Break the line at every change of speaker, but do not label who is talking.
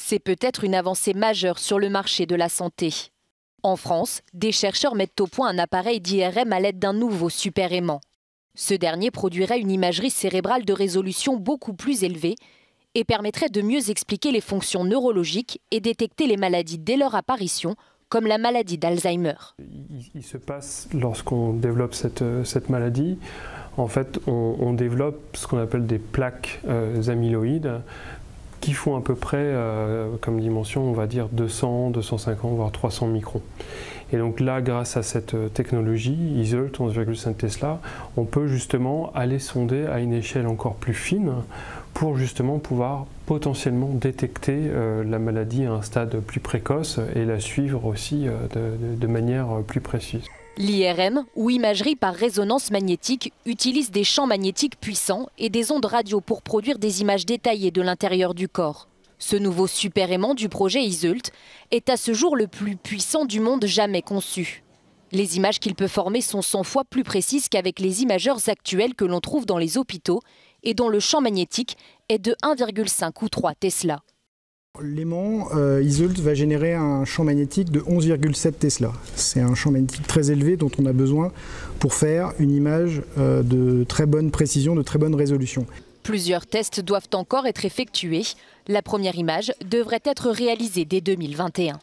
C'est peut-être une avancée majeure sur le marché de la santé. En France, des chercheurs mettent au point un appareil d'IRM à l'aide d'un nouveau super-aimant. Ce dernier produirait une imagerie cérébrale de résolution beaucoup plus élevée et permettrait de mieux expliquer les fonctions neurologiques et détecter les maladies dès leur apparition, comme la maladie d'Alzheimer.
Il se passe, lorsqu'on développe cette maladie, en fait, on développe ce qu'on appelle des plaques amyloïdes qui font à peu près, comme dimension, on va dire 200, 250, voire 300 microns. Et donc là, grâce à cette technologie, ISULT 11,5 Tesla, on peut justement aller sonder à une échelle encore plus fine pour justement pouvoir potentiellement détecter la maladie à un stade plus précoce et la suivre aussi de manière plus précise.
L'IRM, ou imagerie par résonance magnétique, utilise des champs magnétiques puissants et des ondes radio pour produire des images détaillées de l'intérieur du corps. Ce nouveau super-aimant du projet ISULT est à ce jour le plus puissant du monde jamais conçu. Les images qu'il peut former sont 100 fois plus précises qu'avec les imageurs actuels que l'on trouve dans les hôpitaux et dont le champ magnétique est de 1,5 ou 3 Tesla.
L'aimant ISULT va générer un champ magnétique de 11,7 Tesla. C'est un champ magnétique très élevé dont on a besoin pour faire une image de très bonne précision, de très bonne résolution.
Plusieurs tests doivent encore être effectués. La première image devrait être réalisée dès 2021.